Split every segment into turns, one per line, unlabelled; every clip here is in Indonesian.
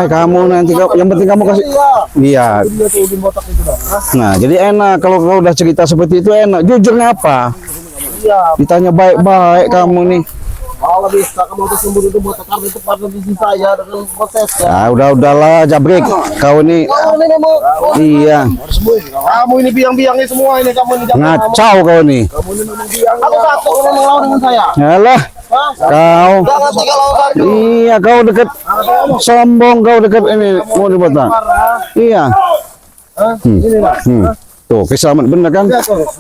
kamu nanti yang penting kamu kasih. Iya. Nah, jadi enak kalau kau udah cerita seperti itu enak. Jujurnya apa? Ditanya baik-baik kamu nih.
Kalau bisa kamu tuh sembunyi itu buat kartu itu pada bisnis saya dengan prosesnya.
Ah, udahlah Jabrik. Kau ini. Iya.
Kamu ini biang-biangnya semua ini kamu ini.
Ngacau kau nih.
Kamu ini memang biang. Kamu satu kalau melawan dengan saya.
Yalah. Kau. Iya, kau deket sombong, kau deket ini mau dibotong. Iya. Tuh, kesalahan bener kan?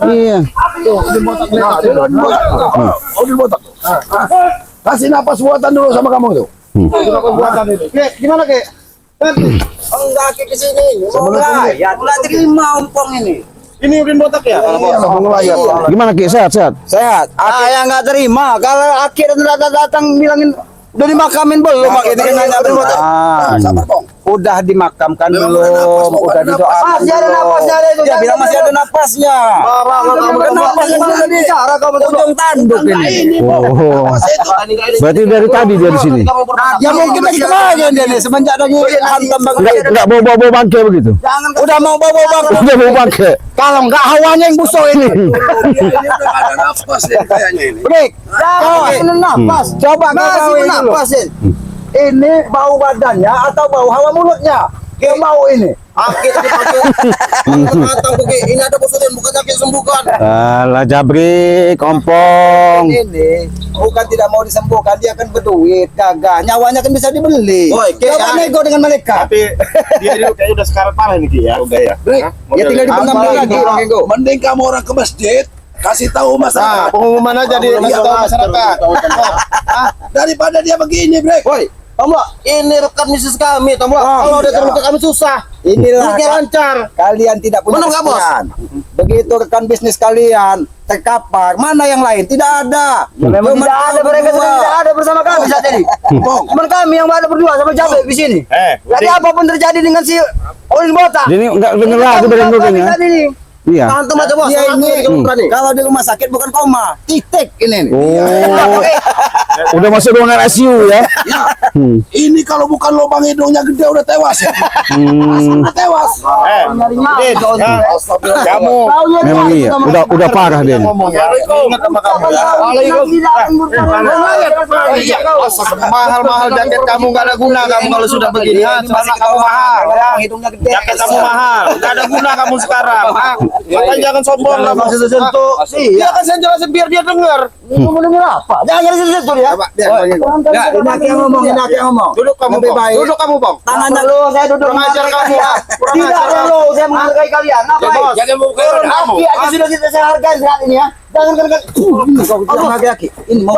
Iya.
Dibotak. Kasih napas buatan dulu sama kamu tuh. Buatan ini. Gimana Kek?
Enggak ke sini. Ya, enggak terima ompong ini.
Ini Udin botak ya?
Gimana Ki? Sehat?
Sehat. Saya nggak terima. Kalau akhirnya datang bilangin udah dimakamin belum? Ini kan nanya botak. Udah dimakamkan belum? Udah didoakan. Masih ada napasnya. Dia bilang masih ada napasnya. Kenapa nggak bicara kamu ujung tanduk ini?
Oh. Berarti dari tadi dia di sini.
Ya mungkin lagi kemarin dia nih semenjak lagi hantam
Enggak bawa bangke begitu.
udah mau bawa bang.
Udah bawa bangke.
Kalau nggak hawanya yang busuk ini.
Ada nafas deh kayaknya ini.
Break. Jangan nafas. Coba kasih napasin. Ini bau badannya atau bau hawa mulutnya? Dia bau ini.
Kita dipakai matang begini. Ini ada bosurin bukan sakit sembuhkan.
Alah Jabrik, kompong.
Ini bukan tidak mau disembuhkan, dia akan berduit, gagah. Nyawanya kan bisa dibeli. Coba nego dengan mereka.
Tapi dia itu kayaknya udah sekarat parah nih Ki ya. Udah ya.
Ya tinggal dipengaruhi lagi.
Mending kamu orang ke masjid kasih tahu
Nah,
masyarakat
pengumuman aja di masyarakat.
daripada dia begini, Brek.
Woi,
Tombak, ini rekan bisnis kami, Tombak. Kalau udah terbuka kami susah.
inilah
Ini lancar.
kalian tidak punya
Benar nggak, Bos?
kesetiaan. Begitu rekan bisnis kalian terkapar, mana yang lain? Tidak ada. Memang tidak ada, mereka tidak ada bersama kami saat ini. Cuma kami yang ada berdua sama Jabrik di sini. Jadi apapun terjadi dengan si Olin Botak.
Jadi enggak denger lagi berenggonya. Iya.
Antum aja bos.
Dia ini
Kalau berani.
kalau di rumah sakit bukan koma, titik ini.
Oh. Udah masuk ruangan ICU ya.
Ini kalau bukan lubang hidungnya gede udah tewas ya. Udah tewas.
Kamu
Memang iya. Udah parah dia. nih.
ngomong ya. Ingat sama kamu ya. Mahal-mahal jaket kamu nggak ada guna kamu kalau sudah begini. Celana kamu mahal.
Hidungnya gede.
Jaket kamu mahal. Nggak ada guna kamu sekarang. Makanya jangan sombong lah.
Sentuh.
Iya kan saya jelasin biar dia dengar.
Mau dengar apa? Jangan sentuh ya. Ini yang ngomong, ini yang ngomong.
Duduk kamu
Lebih
Bang.
baik.
Duduk kamu Bang.
Tangannya lo, saya duduk
Kurang ajar kamu.
Tidak perlu, saya menghargai kalian. Ngapain?
Jangan mau kamu.
Aki aja sudah kita saya hargai saat ini ya. Jangan kan. Kau laki-laki. Ini mau.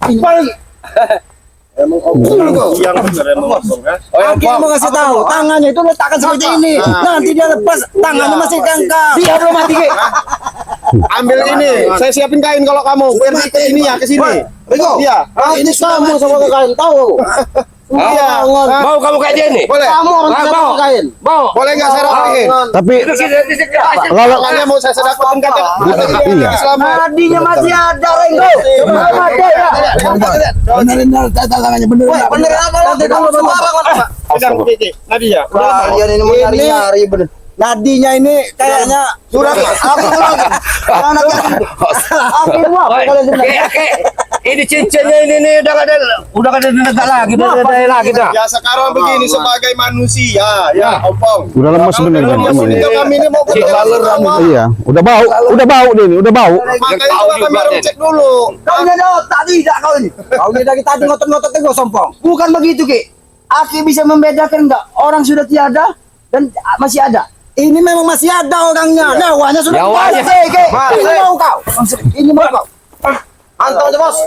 Ini lagi.
Yang benar emang ngomong kan.
Aki mau kasih tahu, tangannya itu letakkan seperti ini. Nanti dia lepas, tangannya masih kangkang. Dia belum mati.
Ambil ini, saya siapin kain kalau kamu. Biar ke ini ya, ke sini.
Riko.
Iya.
Ini
Kamu sama kain tahu. Iya.
Mau kamu kayak dia nih?
Boleh.
Kamu orang
Mau.
tidak kain.
Mau. Boleh nggak saya rapiin?
Tapi lalu
Makanya mau saya sedapatin kaca.
Iya.
Nadinya masih ada, Renggo. Belum ada ya.
benerin tangannya bener.
Bener apa? Nanti kamu sembarangan.
Pegang Kiki. Nadia.
Kalian ini mau nyari-nyari bener. Nadinya ini kayaknya sudah aku lagi. Anak aku apa kalian sebenarnya?
Ini cincinnya ini nih udah ada negak lagi, udah ada lagi dah.
Ya sekarang begini sebagai manusia ya, Ompong.
udah lemes sebenarnya.
Kami ini mau ke
Iya, udah bau dia nih, udah bau.
Makanya juga kami harus cek dulu.
Kau ini ada otak tidak kau ini? Kau ini dari tadi ngotot-ngotot gue sompong. Bukan begitu Ki. Aki bisa membedakan enggak orang sudah tiada dan masih ada. Ini memang masih ada orangnya. Nyawanya sudah
Nyawanya.
Ini mau kau. Ini mau kau.
Antar aja bos.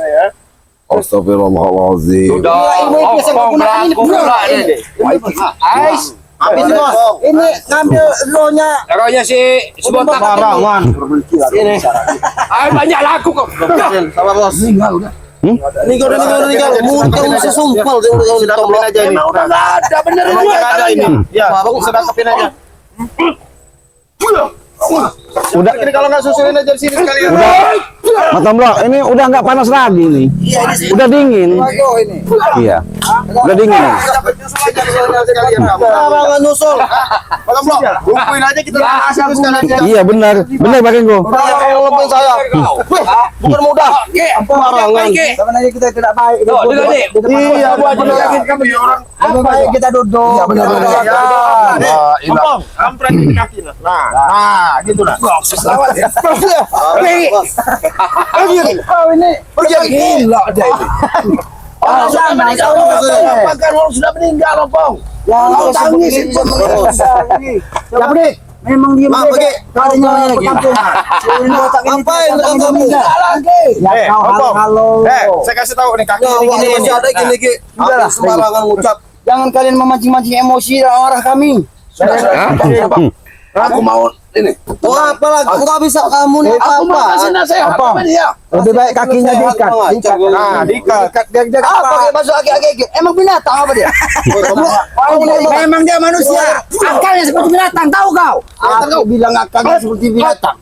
Astagfirullahaladzim.
Udah,
Ini biasa
ompong
gunakan ini
laku
pula.
pula ini. Ais,
Habis bos.
Ini ngambil lo-nya.
taruhnya si sebotak
Barangan.
ini. Ay, banyak laku kok.
Sama bos. Ini kau udah nikah. Muncul sesumpal sudah topin aja ini. Udah enggak ada bener ini. Ada ini. Ya, bagus sudah topin aja.
Udah
Ini kalau nggak susulin aja di sini sekalian.
Mata Blok, ini udah nggak panas lagi nih. Udah dingin.
Aduh ini.
Iya. Udah dingin nih.
Jangan nyusul. Bang Blok, kumpulin aja kita asal sekalian.
Iya benar Bang Enggo.
Yang lebih saya. Bukan mudah. Barangan.
Sebenarnya kita tidak baik.
Iya, benar.
Lebih baik kita duduk.
Iya, benar. Ngomong, kampret di kaki. Nah, gitu lah. Selamat ya.
Oh ini.
Gila dia ini.
Oh, sama.
Bahkan orang sudah meninggal, Bang.
Kau tangis itu. Ya benih. Memang dia mereka kalinya lagi.
Ngapain kamu?
Ya kalau
Saya kasih tahu nih kaki ini masih ada gini. Udahlah, sembarangan ngucap.
jangan kalian memancing-mancing emosi arah kami.
Aku mau ini.
Oh, apalagi enggak bisa kamu nih
Aku mau
apa?
kasih nasihat sama dia.
Lebih baik kakinya diikat.
Nah, diikat.
Dia
Apa pakai masuk aki-aki? Emang binatang apa dia?
memang dia manusia. Akalnya seperti binatang, tahu kau? Aku bilang akalnya seperti binatang.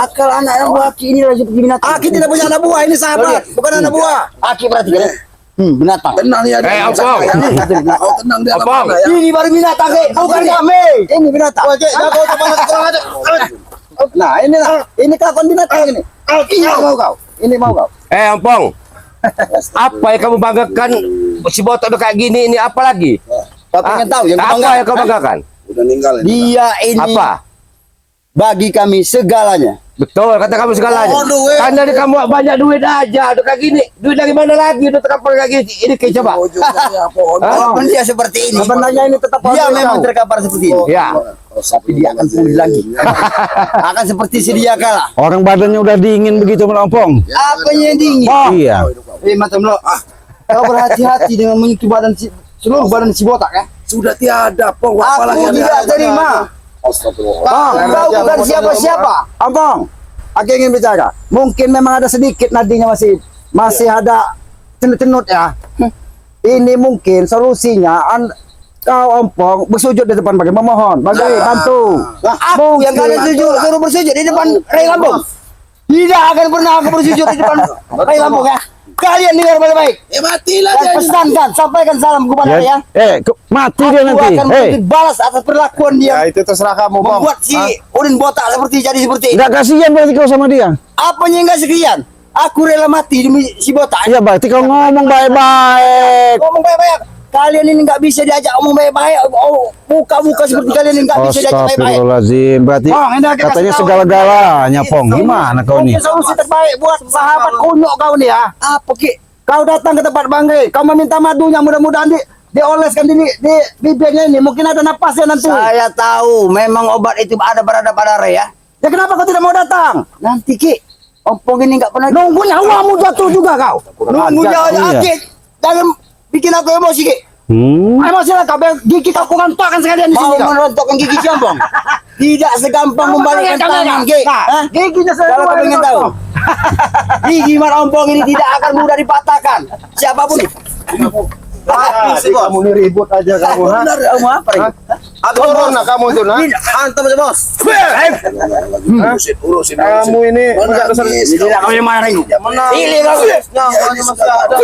Akal anak yang buah Aki ini seperti binatang. Aki tidak punya anak buah, ini sahabat, bukan anak buah. Aki berarti kan? Binatang.
Tenang ya.
Opong.
Kau tenang dia.
Opong.
Ini baru binatang, bukan kami. Ini binatang.
Oke, jago kepala kurang aja.
Nah, ini kelakuan binatang ini. Ini mau kau. Ini mau kau.
Ompong. Apa yang kamu banggakan si botak udah kayak gini ini apa lagi?
Kau pengen tahu yang
Apa
kebanggaan?
yang kau banggakan?
Udah ninggal ini.
Dia ini
Apa?
bagi kami segalanya.
Betul kata kamu segalanya.
Oh, duit.
Kan dari kamu banyak duit aja, udah kayak gini. Duit dari mana lagi? Udah terkapar kayak gini. Ini kayak coba.
Walaupun dia seperti ini, sebenarnya ini tetap dia memang terkapar seperti ini.
Ya.
Tapi dia akan pulih lagi. Akan seperti sedia kala.
Orang badannya udah dingin begitu Ompong.
Apanya yang dingin?
Iya.
Macam lo. Kau berhati-hati dengan menyentuh badan seluruh badan si botak ya.
Sudah tiada, Pong.
Aku tidak terima. Kau bukan siapa-siapa. Ampong, aku ingin bicara. Mungkin memang ada sedikit nadinya masih ada cenut-cenut ya. Ini mungkin solusinya kau Ompong bersujud di depan bagi memohon, bagi bantu. Aku yang kalian suruh bersujud di depan Rai Lampung. Tidak akan pernah aku bersujud di depan Rai Lampung ya. Kalian dengar baik-baik.
Matilah
Dan pesankan, sampaikan salam kepada
Ya,
ya.
mati dia
Aku
nanti.
akan memberi balas atas perlakuan
Ya,
dia.
itu terserah kamu, Bang.
Membuat si Udin botak seperti ini.
Enggak kasihan berarti kau sama dia.
Apanya enggak sekian? Aku rela mati demi si botak.
Ya berarti kau ngomong baik-baik.
Ngomong baik-baik. Kalian ini enggak bisa diajak ngomong baik-baik. Oh, muka-muka seperti kalian ini enggak bisa diajak baik-baik.
Astagfirullahaladzim. Berarti
Pong, ini kita
katanya
kasih tahu.
segala-galanya Pong. Gimana kau nih?
Mungkin solusi terbaik buat sahabat kunyuk kau nih ya. Apa ki? Kau datang ke tempat Bangge, kau meminta madunya, mudah-mudahan dioleskan di bibirnya ini, mungkin ada napasnya nanti. Saya tahu, memang obat itu berada pada Ray ya. Ya kenapa kau tidak mau datang? Nanti ki, Ompong ini enggak pernah. Nunggu nyawamu jatuh juga kau. Nunggu nyawa
Iya.
Aki, jangan bikin aku emosi ki. Emosi lah kau, gigi kau rontakkan sekalian di sini. Mau merontokkan gigi Ompong? Tidak segampang membalikkan tangan ki. Giginya saya kalau kau ingin tahu. Gigi Ompong ini tidak akan mudah dipatahkan. Siapapun.
Kamu nih ribut aja kamu, ha?
Benar, kamu apa ini?
Turun nah kamu itu, nah. Antum aja, Bos.
Urusin.
Kamu ini enggak besar.
Tidak kau yang mana ini? Pilih kau.
Nyawanya masih ada.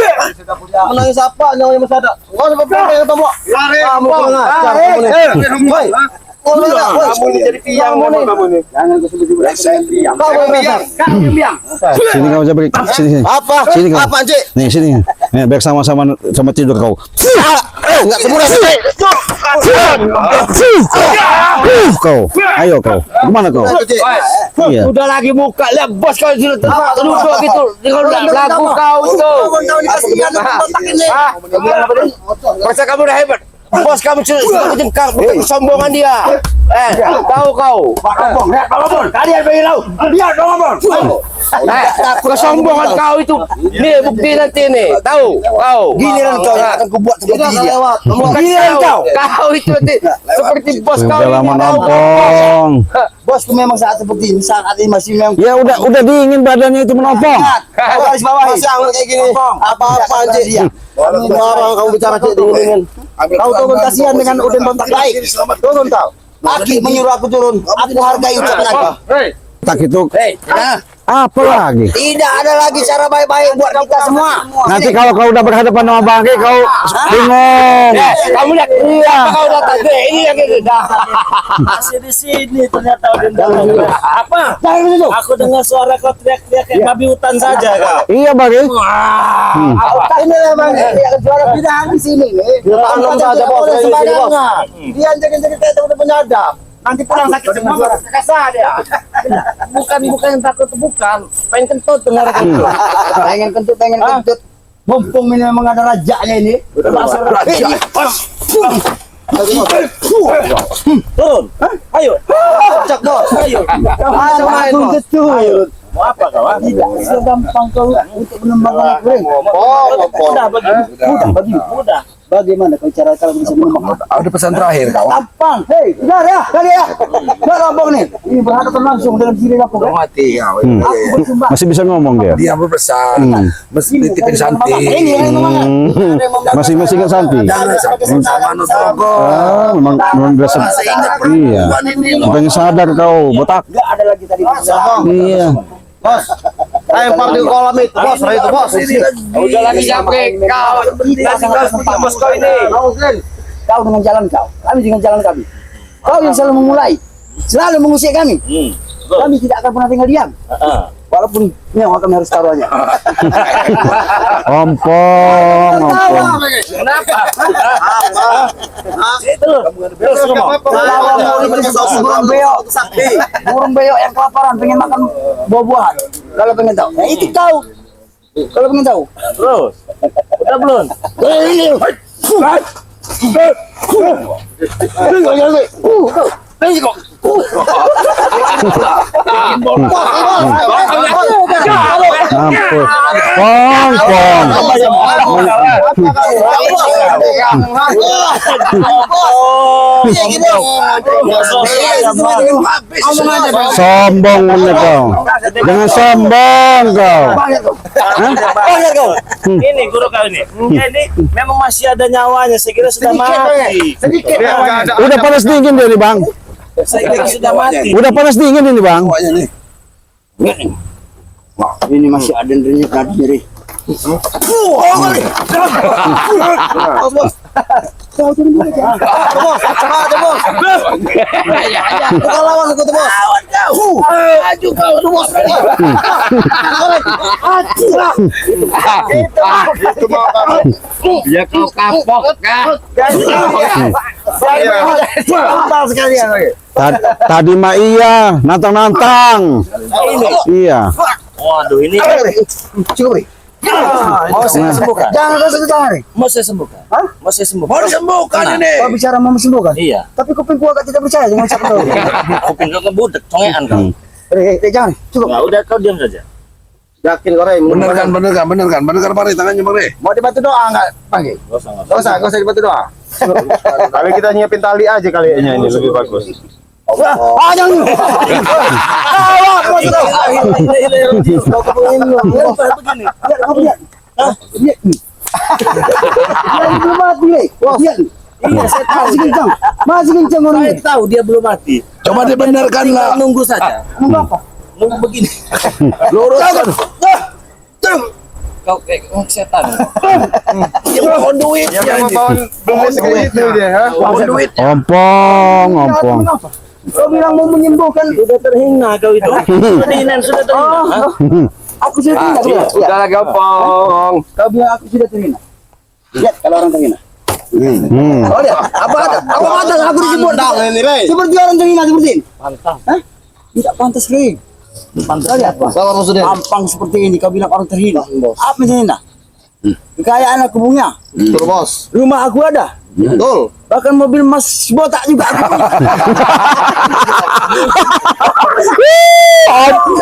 Menangis apa? Nyawanya masih ada. Enggak usah berpikir ketemu. Kamu kurang ajar kamu nih. Kamu ini jadi tiang kamu ini.
Jangan kau sebut-sebut.
Kau biang.
Sini kau aja beri. Sini.
Apa?
Sini kau.
Apa, Cik?
Nih sini. Nih, biar sama-sama sama tidur kau.
Enggak semudah sih.
Kau. Ayo kau. Gimana kau? Iya.
Udah lagi muka lihat bos kau sudah duduk gitu. Kalau lagu kau itu. Masa kamu udah hebat. Bos kamu sudah jengkang kesombongan dia. Tahu kau.
Pak Ompong, kalian pengen tahu? Lihat dong Ompong.
Kesombongan kau itu. Nih bukti nanti nih. Tahu kau.
Giliran kau yang akan kubuat seperti dia.
Giliran kau. Kau itu nanti seperti bos kau.
Udah lama
ini.
Ompong.
Bosku memang saat seperti ini, saat ini masih memang.
Ya udah dingin badannya itu Ompong.
Kau garis bawahi.
Masih hangat kayak gini. Apa-apa, Cik?
Dia.
Orang kamu bicara Cik dingin-dingin.
Kau turun kasihan dengan Udin Bontak baik. Turun kau. Aki menyuruh aku turun. Aku hargai ucapan aku.
Tak itu Apa lagi?
Tidak ada lagi cara baik-baik buat kita semua.
Nanti kalau kau udah berhadapan sama Bangke kau bingung.
Kamu lihat,
Iya.
kau datang ini yang gitu.
Masih di sini ternyata udah apa?
Jangan dulu.
Aku dengar suara kau teriak-teriak kayak babi hutan saja kau.
Iya Bangke.
Ini memang juara bidang di sini nih.
Tanam saja, Bos.
Sembarangan. Dia jadi kayak udah penyadap. Nanti pulang sakit semua kasar dia.
Bukan yang takut bukan. Pengen kentut dengar kentut.
Pengen kentut. Mumpung ini memang ada rajanya ini. Raja.
Turun. Ayo.
Cak Bos.
Ayo.
Main Bos. Ayo.
Mau apa kawan?
Tidak segampang kau untuk mengembangkan kuring.
Mudah bagi. Mudah.
Bagaimana kau cara bisa mengembangkan?
Ada pesan terakhir kawan.
Gampang. Hei, udah ya, kali ya. Udah rombong nih. Ini berhadapan langsung dengan diri aku.
Mati kau.
Aku bersumpah.
Masih bisa ngomong dia.
Dia berpesan, mesti titipin Santi.
Ini yang ngomong.
Masih ingat Santi.
Sama Nutogo.
Memang biasa. Iya. Bukannya sadar kau, botak.
Enggak ada lagi tadi.
Iya.
Bos. Lempar di kolam itu, Bos. Itu, Bos.
Udah lagi sampai kau.
Bos kau ini. Kau dengan jalan kau. Kami dengan jalan kami. Kau yang selalu memulai. Selalu mengusik kami. Kami tidak akan pernah tinggal diam. Walaupun nyawa kami harus taruhannya.
Ompong.
Kenapa?
Terus ngomong.
Burung beo yang kelaparan pengen makan buah-buahan. Kalau pengen tahu, nah itu tahu. Kalau pengen tahu,
Terus. Udah belum?
Ampun. Ompong. Sombong bener kau. Jangan sombong kau.
Ini guru kau ini. Ini memang masih ada nyawanya. Saya kira sudah mati.
Udah panas dingin dia nih bang.
Saya kira sudah mati.
Udah panas dingin ini bang.
ini masih ada nyeri.
Ya kau kapok kan?
Tadi mah iya, nantang-nantang. Iya.
Waduh ini.
Mau saya sembuhkan. Jangan kau sentuh tangan.
Mau saya sembuhkan. Mau saya sembuhkan.
Mau disembuhkan ini.
Kau bicara mau sembuhkan.
Iya.
Tapi kuping gua tidak percaya jangan siapa tahu.
Kuping kau kebudek, congean kau.
Jangan. Cukup.
Nah, udah kau diam saja.
Yakin kau Rey.
Bener kan Pare, tangannya Pare.
Mau dibantu doa enggak, Panggil? Enggak usah dibantu doa.
Kali kita nyiapin tali aja kalinya ini lebih bagus.
Jangan. Iya, saya tahu. Masih kencang orang ini.
Saya tahu dia belum mati.
Coba dibenarkanlah.
Tinggal nunggu saja.
Nunggu apa?
Nunggu begini.
Luruskan.
Kau kayak setan.
Yang mau duit.
Yang mau beli segitu dia, ha?
Mau duit.
Ompong.
Kau bilang mau menyembuhkan.
Sudah terhina kau itu. Sudah terhina.
Aku sudah terhina.
Udah lagi opong.
Kau bilang aku sudah terhina. Lihat kalau orang terhina. Oh lihat, apa ada aku disebut
ini, Rey.
seperti orang terhina seperti ini.
Pantang.
Hah? Tidak pantas, Rey. Pantas lihat, Pak. Tampang seperti ini kau bilang orang terhina. Apa yang terhina? Kekayaan aku punya.
Betul, Bos.
Rumah aku ada.
Betul.
Bahkan mobil Mas botak juga aku punya.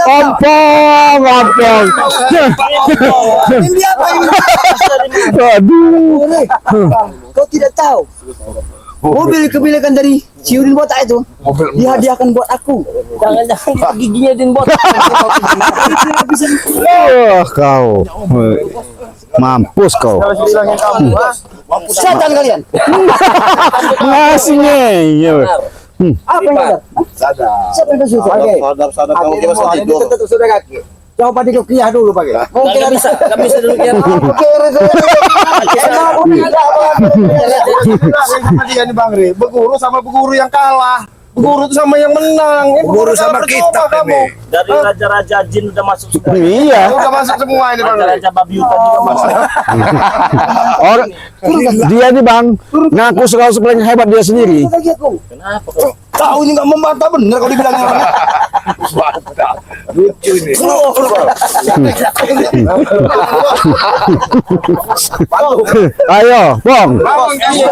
Ompong.
Ini apa ini?
Aduh.
Rey, kau tidak tahu. Mobil kepilikan dari Ciudin botak itu dihadiahkan buat aku. Jangan-jangan giginya din botak.
Kau. Mampus kau.
Setan kalian.
Ngasihnya. Iya.
Apa yang ada? Siapa yang kesusu? Oke.
Sadar kamu
Akhirnya
masih
ini
tidur.
tentu sudah kaki. Coba diruqyah dulu pakai. Mungkin
Nggak bisa, nggak bisa dulu ya.
Dia nih Bang Ri, beguru sama beguru yang kalah. Beguru itu sama yang menang.
Beguru sama kita,
kamu.
Dari raja-raja jin udah masuk semua.
Iya.
Udah masuk semua ini Bang Ri.
Raja-raja babi hutan juga masuk.
Orang dia nih Bang ngaku sekali paling hebat dia sendiri.
Kenapa kok?
Kau ini nggak membantah bener kalau dibilang orang.
Lucu ini.
Ayo, Pong.
Bangun kamu.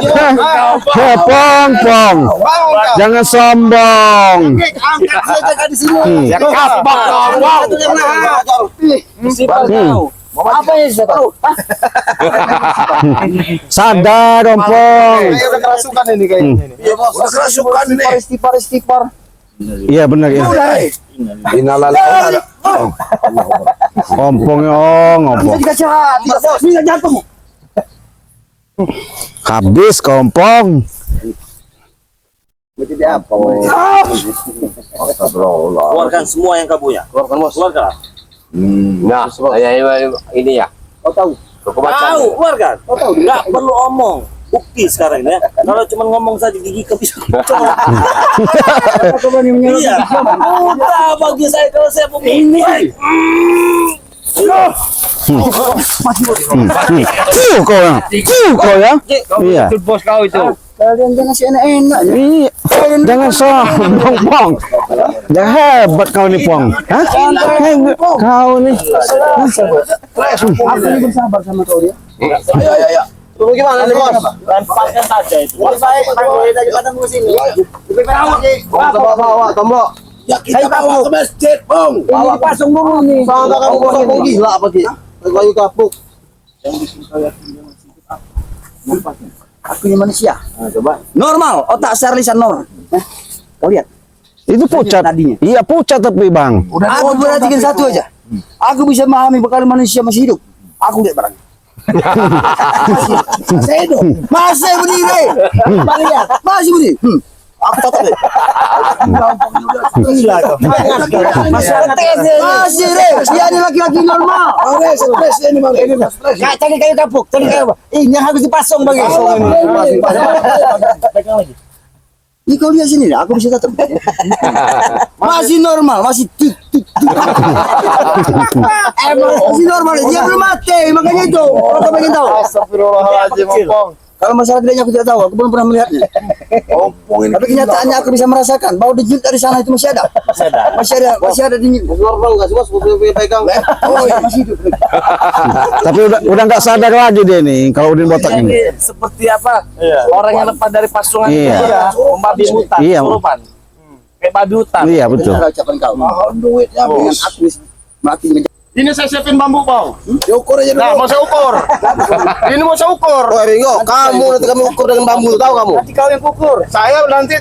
Hei, Pong, Pong.
Bangun kau.
Jangan sombong.
Angkat saja di sini.
Ya kapok dong. Wow. Sifat kau.
Apa ya siapa?
Sadar dong, Pong.
Kayak udah kerasukan ini kayaknya ini.
Udah kerasukan ini.
Istighfar.
Iya benar ya.
Innalillahi.
Ompong ya, ngompong.
Dikasih hati, tidak jantung.
Habis kompong.
Jadi apa?
Keluarkan semua yang kau punya.
Keluarkan bos.
Keluarkan.
Nah, saya ini ya.
Kau tahu?
Tahu, keluarkan. Nggak perlu omong. Bukti sekarang ya. Kalau cuma ngomong saja gigi kau bisa colok. Iya. Udah bagi saya kalau saya mau ini.
Kau ya. Kau ya. Iya.
Bos kau itu.
Kalian jangan sih enak-enak.
Iya. Jangan sombong, Pong. Jangan hebat kau nih, Pong. Hah? Hebat kau nih.
Aku ini bersabar sama kau ya.
Ayo.
Tunggu gimana nih bos?
Lemparkan saja itu.
Lebih baik kau daripada mu sini. Lebih baik
Bawa tombok.
Ya kita bawa ke masjid, Bung.
ini dipasung dulu nih.
Bangga kamu kok gila apa sih? Kayu kapuk.
Aku ini manusia. Normal, otak serlisan normal. Kau lihat.
Itu pucat.
Tadinya.
Iya pucat tapi Bang.
Aku perhatikan satu aja. Aku bisa memahami bakal manusia masih hidup. Aku lihat barang. Masih hidup. Masih berdiri. Lihat, masih berdiri. Aku tatap. Gila kau. Masih deh. Dia ini laki-laki normal.
Stres ini Bang. Ini stres.
Cari kayu kapuk. Cari kayu apa? Ini yang harus dipasung bagi. Ini kau lihat sini, aku bisa tatap. Masih normal, masih tik. Masih normal, dia belum mati, makanya itu. Kau pengen tahu?
Astagfirullahaladzim, Ompong.
Kalau masalah gedenya aku tidak tahu, aku belum pernah melihatnya.
Ompong ini.
Tapi kenyataannya aku bisa merasakan bahwa di dari sana itu masih ada. Masih ada di
Normal nggak sih bos? Pegang.
Oh iya, masih hidup.
Tapi udah nggak sadar lagi dia nih kalau Udin botak ini.
Seperti apa? Orang yang lepas dari pasungan
Iya.
itu ya, babi hutan,
Iya.
kesurupan. Kayak babi hutan.
Iya betul.
Betul ucapan kau.
Mahal duitnya,
Dengan
Bos.
aku mati menjadi.
Ini saya siapin bambu bau.
Diukur aja
Nah,
dulu.
mau saya ukur. Ini mau saya ukur.
Oh Ringo, kamu nanti kamu ukur dengan bambu, tahu kamu?
Nanti kau yang kukur. Saya nanti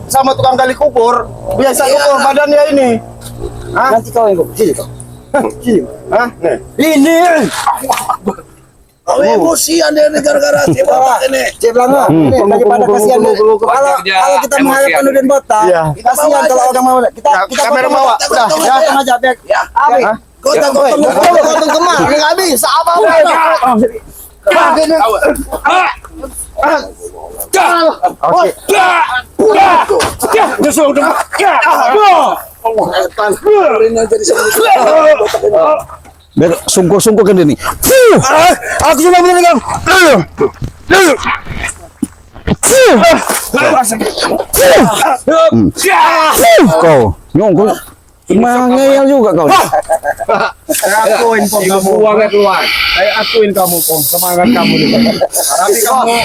sama tukang gali kubur. Biasa ukur badannya ini. Hah?
Nanti kau yang ukur. Sini kau. Sini.
Hah? Nih.
Ini.
Kau emosian dia nih gara-gara si bapak ini.
Saya bilang ini daripada kasihan. Kalau kita mengharapkan Udin botak,
Iya.
kasihan kalau orang mau kita
Kamera bawa. Udah, ya.
aja biar. Abi. Potong kemar, enggak bisa apa-apa.
Biar sungkur-sungkur kan dia nih. Aku sudah meninggal. Kau nyongkol. Mangeyel juga kau.
Saya akuin Pong kamu. Uangnya keluar. Saya akuin kamu Pong. Semangat kamu nih. Nanti kamu.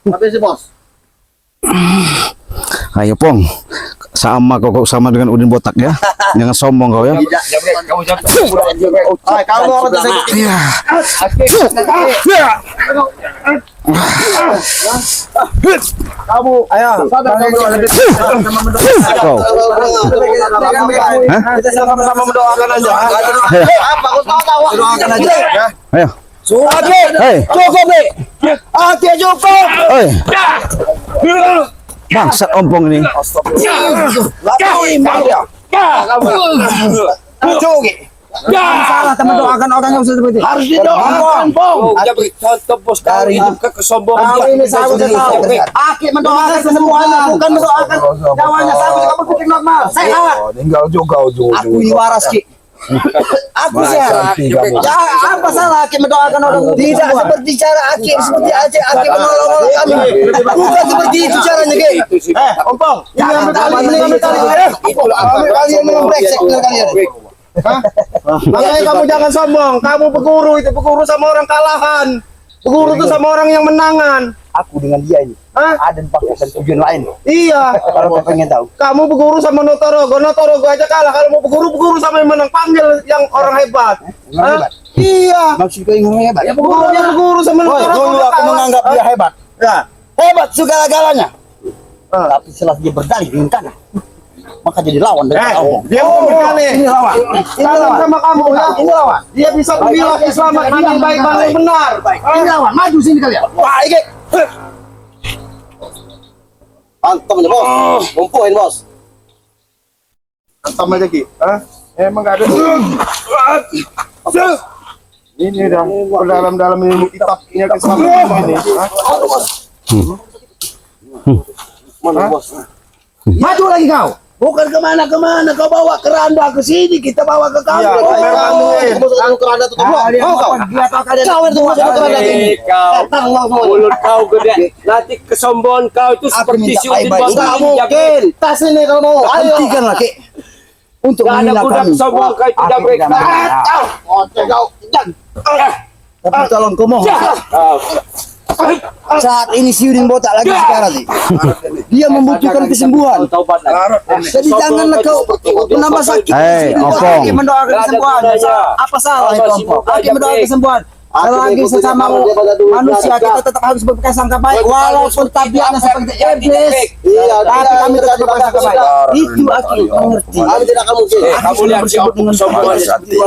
Tapi sih bos.
Ayo Pong, sama kau sama dengan Udin botak ya. Jangan sombong kau ya.
Kamu mau kata saya.
Iya.
Kamu. Ayo.
Kau.
Kita sama-sama mendoakan aja. Apa? Kau tahu? Doakan aja.
Ayo. Hei,
Cukup, Dik. Aki cukup.
oi. Bangsat ompong ini.
Salah teman doakan orang yang seperti itu.
Harus didoakan, Pong.
Dia beri contoh bos kau hidup ke kesombongan.
Kau ini saya sudah tahu. Aki mendoakan kesembuhannya, bukan mendoakan nyawanya. Saya kamu pikir normal. Sehat.
Tinggal juga ujung.
Aku ini waras, Ki. Aku sehat. Ya, apa salah Aki mendoakan orang? Tidak seperti cara Aki, seperti aja Aki menolong orang kami. Bukan seperti itu caranya, Ki.
Ompong.
Ini ambil tali. Kalian memang brengsek kalian.
Makanya kamu jangan sombong. Kamu peguru itu peguru sama orang kalahan. Peguru itu sama orang yang menangan.
Aku dengan dia ini ada pakai tujuan lain.
Iya.
Kalau kau pengen tahu.
Kamu peguru sama Notorogo aja kalah. Kalau mau peguru sama yang menang panggil yang orang hebat. Iya.
Maksud kau yang hebat?
Ya peguru sama Notorogo.
Dulu aku menganggap dia hebat. Ya, hebat segala-galanya. Tapi setelah dia berdalih dengan kanan, maka jadi lawan dengan Allah.
Dia berkali.
Ini lawan.
Salam sama kamu ya.
Ini lawan.
Dia bisa membilang Islam ini baik paling benar.
Ini lawan. Maju sini kalian. Wah, ini. Antum ya, Bos. Lumpuhin, Bos.
Antam aja Ki. Emang gak ada. Ini dah dalam ilmu kitabnya keselamatan ini.
Mana, Bos? Maju lagi kau.
Bukan kemana-kemana, kau bawa keranda ke sini, kita bawa ke kamu.
Kamu keranda tutup kau. Dia tahu kalian. Kau itu masuk ke keranda ini.
Mulut kau gede. Nanti kesombongan kau itu seperti si Udin bos.
Enggak mungkin. Tas ini kalau mau. Hentikan lagi. Untuk
Gak ada
menghina
budak
kami.
sombong kau itu udah break.
Tapi tolong kau mohon. Saat ini si Udin botak lagi sekarang nih. Dia membutuhkan kesembuhan.
Taubat lagi.
Jadi janganlah kau menambah sakit.
Hei,
Aki
Ompong.
mendoakan kesembuhan. Apa salah itu, Ompong? Aki mendoakan kesembuhan. Selagi sesama manusia kita tetap harus berprasangka baik walaupun tabiatnya seperti iblis. Tapi kami tetap berprasangka baik. Itu Aki mengerti. Kami tidak akan mungkin.
Kamu lihat si Om kesombongan
seperti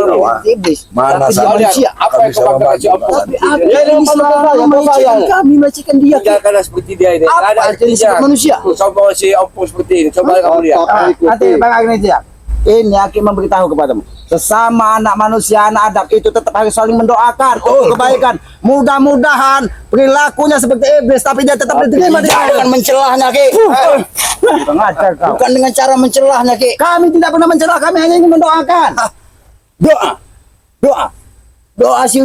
iblis.
Mana
Tapi dia
saya
manusia.
apa yang kau banggakan si Om?
Tapi Aki ini selalu melecehkan kami, melecehkan dia.
Tinggalkanlah seperti dia ini.
Apa
Ada
artinya
artinya.
manusia?
Sombong si Om seperti ini. Coba kamu lihat.
Nanti Bang Agnesia, ini Aki memberitahu kepadamu. Sesama anak manusia, anak Adam itu tetap harus saling mendoakan untuk kebaikan. Mudah-mudahan perilakunya seperti iblis, tapi dia tetap diterima. Jangan mencelahnya, Ki. Bukan dengan cara mencelahnya, Ki. Kami tidak pernah mencelah, kami hanya ingin mendoakan. Doa si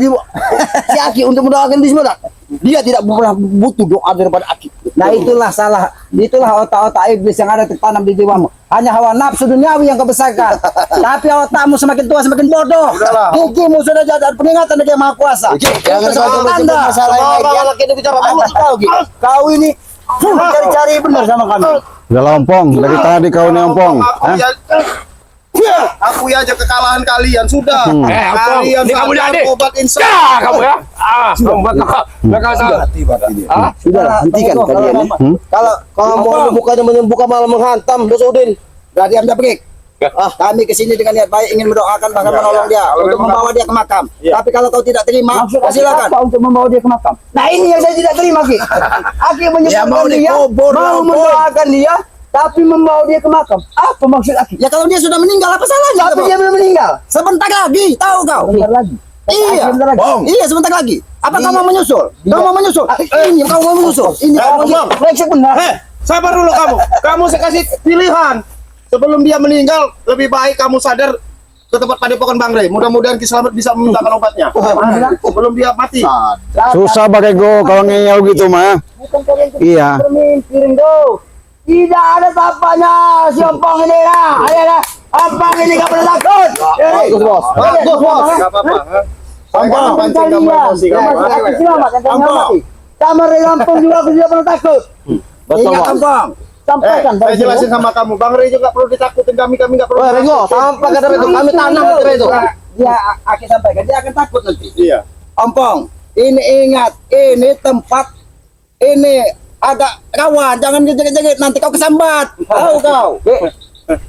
Aki untuk mendoakan di semua. Dia tidak pernah butuh doa daripada Aki. Nah itulah salah. Itulah otak-otak iblis yang ada tertanam di jiwamu. Hanya hawa nafsu duniawi yang kau besarkan. Tapi otakmu semakin tua semakin bodoh. Gigimu sudah jadi peringatan dari Yang Maha Kuasa. Jangan Anda. Kau ini cari-cari benar sama kami.
Udah Ompong, dari tadi kau nih Ompong.
Aku aja kekalahan kalian sudah.
Ompong,
Kalian
ini kamu lihat
sadar
nih.
obat instan.
Ya, kamu ya. Kamu bakal
Sudahlah, hentikan kalian. Kalau mau bukannya menyembuhkan malah menghantam, Bos Udin. Berarti Anda pergi. Kami kesini dengan niat baik ingin mendoakan bahkan menolong dia untuk membawa dia ke makam. Tapi kalau kau tidak terima, silakan. Apa untuk membawa dia ke makam? Nah ini yang saya tidak terima, Ki. Aki menyebutkan dia, mau mendoakan dia, tapi membawa dia ke makam. Apa maksud Aki? Ya kalau dia sudah meninggal, apa salahnya? Tapi dia belum meninggal. Sebentar lagi, tahu kau? Sebentar lagi. Iya, iya sebentar lagi. Apa kau mau menyusul? Kau mau menyusul? Ini kau mau menyusul? Ini kau mau brengsek benar.
Sabar dulu kamu. Kamu saya kasih pilihan. Sebelum dia meninggal, lebih baik kamu sadar ke tempat padepokan Bang Rey. Mudah-mudahan Ki Slamet bisa memintakan obatnya. Sebelum dia mati.
Susah pakai go kalau ngeyel gitu mah. Iya.
Piring tuh. Tidak ada tapanya si Ompong ini lah. Ayolah, Ompong ini gak pernah takut. Bagus bos. Bagus bos.
Enggak apa-apa.
Ompong
pancing kamu emosi kamu.
Selamat. Sama Ompong juga aku tidak pernah takut.
Betul,
Ingat
Bos.
Ompong. Sampaikan.
Saya jelasin sama kamu. Bang Rey juga perlu ditakutin. Kami nggak perlu.
Ringo, sampai kata itu kami tanam kata itu. Dia akan sampaikan. Dia akan takut nanti.
Iya.
Ompong, ini ingat, ini tempat, ini agak rawan, jangan jegit-jegit, nanti kau kesambat. Tahu kau?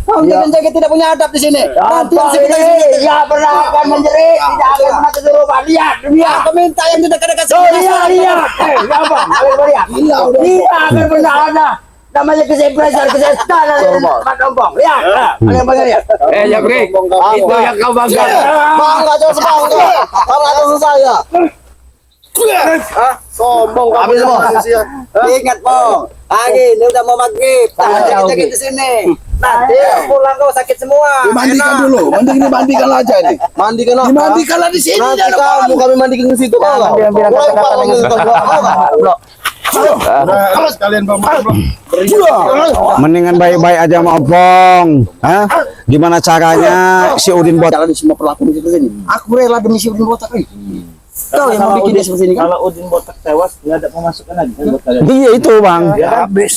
Kau jangan jegit, tidak punya adab di sini. Nanti yang sekitar sini tidak pernah akan menjerit, tidak akan pernah kesurupan. Coba lihat, aku minta yang tidak dekat lihat. Apa? Lihat. Iya, agar benar ada. Namanya kesempalan Pak Dompong. Lihat. Yang bangga lihat.
Jabrik, itu yang kau bangga.
Bangga terus bangga. Bangga terus saya. Sombong kamu semua.
Ingat, Pong. Pagi ini udah mau maghrib. Kita di sini. Nanti pulang kau sakit semua.
Dimandikan dulu, dimandikan aja nih.
Mandikan apa?
Dimandikanlah di sini.
Nanti kamu kami mandikan di situ kau enggak? Mulai parang itu
Kalau sekalian Bang.
Mendingan baik-baik aja sama Opong. Hah? Gimana caranya si Udin Botak?
Jalan semua perlakuan seperti ini. Aku rela demi si Udin Botak ini. Kau yang mau bikin dia seperti ini kan?
Kalau Udin Botak tewas, nggak ada pemasukan lagi kan buat kalian.
Iya itu bang.
Ya habis.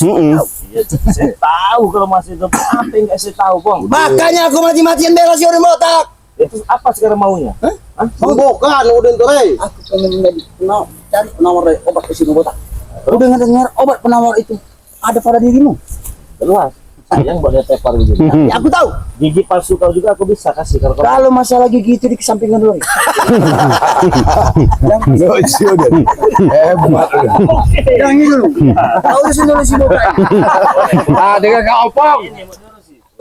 Iya, saya tahu kalau masih hidup. Apa yang nggak saya tahu, Bang?
Makanya aku mati-matian bela si Udin Botak.
Itu apa sekarang maunya? Hah?
bukan Udin tuh, Rey.
Aku pengen cari penawar obat ke si Udin Botak. Udah nggak dengar obat penawar itu ada pada dirimu?
Jelas. Sayang buat dia tepar gitu.
Ya, aku tahu.
Gigi palsu kau juga aku bisa kasih kalau kau.
Kalau masalah gigi itu dikesampingkan dulu.
Hebat.
Yang ini dulu. Kau urusin dulu si Botak.
Ah, dengan kau Opong.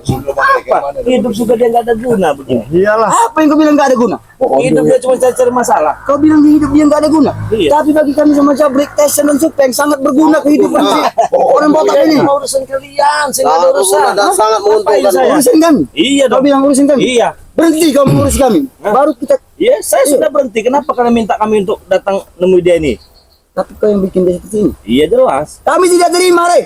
Hidup juga dia nggak ada guna begini.
Apa yang kau bilang nggak ada guna?
Hidup dia cuma cari masalah.
Kau bilang hidup dia nggak ada guna.
Iya.
Tapi bagi kami sama Jabrik, Tyson dan Supeng sangat berguna kehidupan si orang Botak ini.
Mau urusan kalian, saya nggak ada urusan.
Dan sangat menguntungkan.
saya?
Urusin kami.
Iya
Kau
dong.
bilang urusin kami.
Iya.
Berhenti kau mengurus kami. Baru kita.
Iya, saya sudah berhenti. Kenapa kalian minta kami untuk datang nemui dia ini?
Tapi kau yang bikin dia seperti ini.
Iya jelas.
Kami tidak terima, Rey.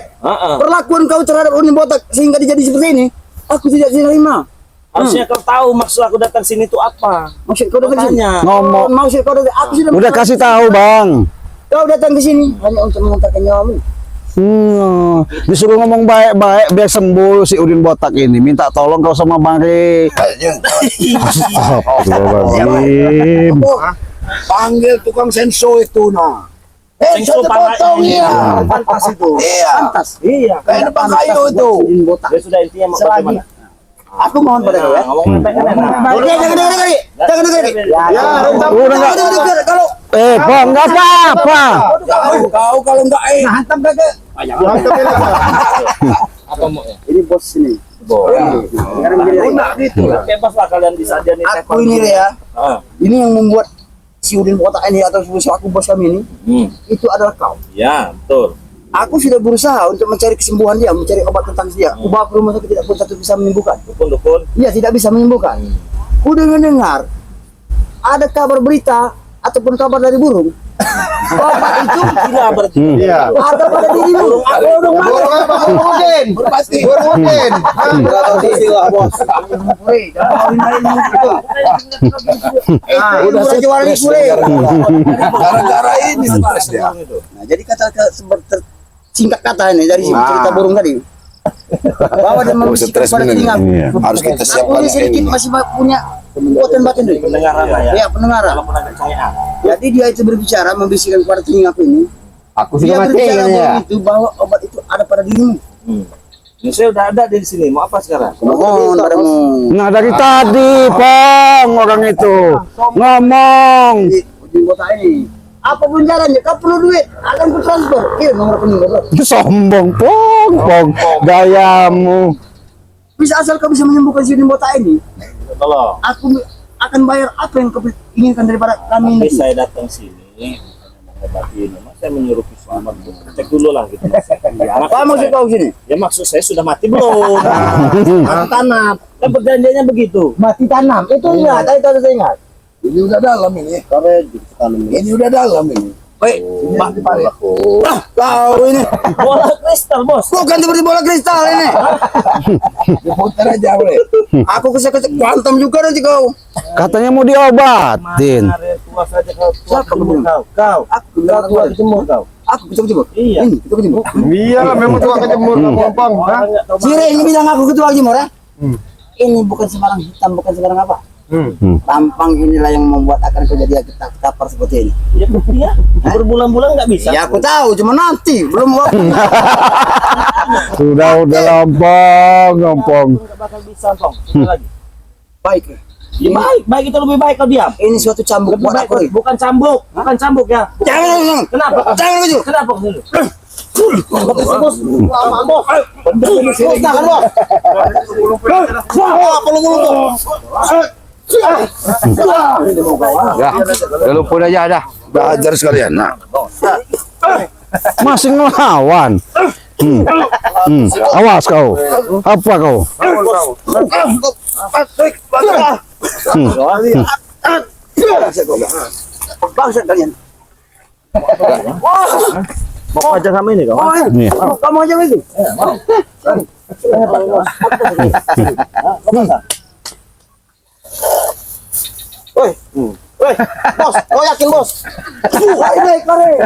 Perlakuan kau terhadap Udin Botak sehingga dia jadi seperti ini. Aku tidak terima.
Harusnya kau tahu maksud aku datang sini itu apa.
Maksud kau datang ke sini?
Tanya.
Ngomong.
Maksud kau datang? Aku sudah.
Udah kasih tahu bang.
Kau datang ke sini hanya untuk mengantarkan nyawamu.
Disuruh ngomong baik-baik biar sembuh si Udin Botak ini. Minta tolong kau sama Bang Rey. Astagfirullahaladzim.
Panggil tukang senso itu nah.
Senso
potong ya.
Pantas itu.
Iya.
Pantas.
Iya.
Kayak depan kayu itu.
Udin Botak.
Ya sudah intinya mau
Selagi
bagaimana?
aku mohon pada kau ya.
Ngomong sampai kan enak.
Jangan dengar.
Udah nggak.
Kalau
Bang nggak apa-apa.
Kau kalau enggak
hantam kakak.
Apa mau ya?
Ini bos sini. Sekarang jadi
gitu.
Bebas lah kalian bisa aja nih.
aku ini ya.
Ah.
Ini yang membuat si Udin Botak ini atau aku bos kami ini itu adalah kau.
Ya, betul.
Aku sudah berusaha untuk mencari kesembuhan dia, mencari obat tentang dia. Aku bawa ke rumah sakit tidak pun satu bisa menyembuhkan.
Dukun.
Iya, tidak bisa menyembuhkan. Udah mendengar ada kabar berita ataupun kabar dari burung. Obat itu
Gila berarti.
ada pada dirimu. Burung
Udin.
Pasti.
Udin. Berapa sisi lah, Bos.
Udah saya jual ini gue.
Gara-gara ini stres dia.
Nah, jadi kata singkat kata ini dari cerita burung tadi. Bahwa dia membisikkan pada telinga.
Harus kita
Aku
siapkan
ini sedikit
ini.
masih punya kekuatan batin dulu.
Pendengaran lah ya.
Ya, pendengaran.
Walaupun agak cengean.
Jadi dia itu berbicara membisikkan kepada telingaku ini.
Aku
Dia
sudah mati
berbicara
kan ya.
burung itu bahwa obat itu ada pada dirimu.
Ini saya udah ada di sini. Mau apa sekarang?
Mohon padamu.
Nah dari tadi Pong orang itu ngomong.
Udin Botak ini. Apapun jalannya, kau perlu duit, akan ku transfer. Iya, nomor rekening kau.
Sombong Pong gayamu.
Bisa asal kau bisa menyembuhkan si Udin Botak ini.
Tolong.
Aku akan bayar apa yang kau inginkan daripada kami
Tapi
ini.
saya datang sini mengobati ini. Mas saya menyuruh Kiswamat untuk cek dulu lah gitu.
Apa maksud kau sini?
Ya maksud saya sudah mati belum? Mati tanam. Kan perjanjiannya begitu.
Mati tanam. Itu ingat, itu saya ingat.
Ini udah dalam ini. Ini udah dalam ini.
Baik, kau ini
Bola kristal, Bos.
bukan seperti bola kristal ini.
Diputar aja boleh.
Aku kesek kuantum juga nanti kau.
Katanya mau diobatin.
Hari tua saja kau.
Siapa
Kejemur
kau?
kau.
Aku
Kau tua kejemur kau.
Aku ketua.
Iya.
Ini ketua jemur.
Iya, memang tua kejemur kamu, Bang.
Orang nggak tahu
Cire ini bilang aku ketua jemur ya. Ini bukan sembarang hitam, bukan sembarang apa. Tampang inilah yang membuat akan kejadian kita kapar seperti ini.
ya bukti ya. Berbulan-bulan nggak bisa.
Ya aku tahu, cuma nanti belum waktu.
Udah lompong.
Nggak bakal bisa, Pong. Ini lagi.
Baik,
Ya, baik itu lebih baik kau diam.
Ini suatu cambuk
Lebih
buat
baik
aku.
bukan cambuk ya.
Jangan.
Kenapa?
Jangan maju.
Kenapa kau sini?
Bos, lama bos. Bos, tahan bos. Bos.
Ya, lumpur aja dah.
Belajar sekalian. Nah,
Masih ngelawan. Awas kau. Apa kau?
Bangsa kalian.
Mau aja sama ini kau.
Nih.
Kamu aja lagi.
Woi, bos, kau yakin bos?
Baik, mari.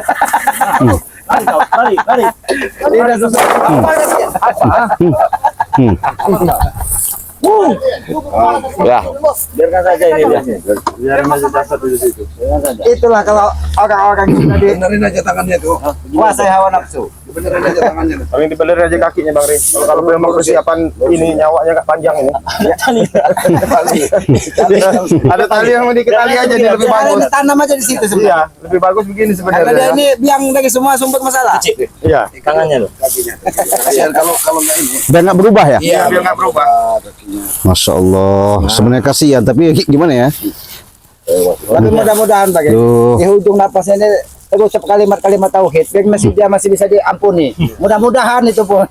Mari.
Ya.
Biarkan saja ini dia. Biarkan saja dasar di situ. Biarkan saja.
Itulah kalau orang-orang kita
benerin aja tangannya tuh.
dikuasai hawa nafsu.
Benerin aja tangannya.
Bang, dibeler aja kakinya Bang Rin. Kalau memang persiapan ini nyawanya nggak panjang ini. Ada tali yang mau diketali aja dia lebih bagus.
Tanam aja di situ sebenarnya.
Iya, lebih bagus begini
Karena dia
sebenarnya.
ini biang dari semua sumber masalah.
Iya.
Tangannya loh.
Kasihan kalau nggak ini.
Biar nggak berubah ya?
Iya, biar nggak berubah.
Masya Allah. Sebenarnya kasihan, tapi gimana ya?
Tapi mudah-mudahan Pak.
Duh.
Di ujung napasnya ini terus kalimat-kalimat tauhid. Biar dia masih bisa diampuni. Mudah-mudahan itu pun.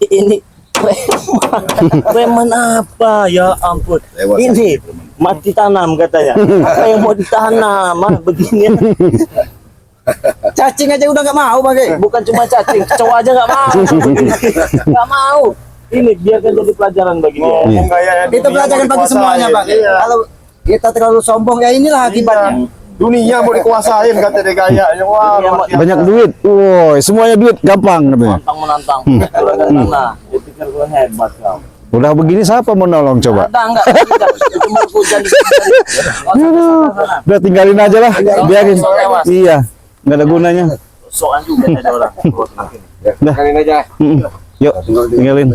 Ini preman apa ya ampun. Ini mati tanam katanya. Apa yang mau ditanam begini?
Cacing aja udah nggak mau Pak.
Bukan cuma cacing, cowok aja nggak mau. Nggak mau. Ini biarkan jadi pelajaran bagi dia.
Ngomong gaya
Itu pelajaran bagi semuanya Pak.
Iya.
Kalau kita terlalu sombong ya inilah akibatnya.
Dunia mau dikuasain kata dia gayanya. Wah, luar biasa.
Banyak duit. Woi, semuanya duit gampang katanya.
Menantang. Nah, dia pikir gue hebat kau.
Udah begini siapa mau nolong coba?
Ada enggak? Itu mau hujan di
Udah tinggalin aja lah, biarin. Iya, nggak ada gunanya.
soal juga ada orang.
Dah.
Kalian aja.
Yuk, tinggalin.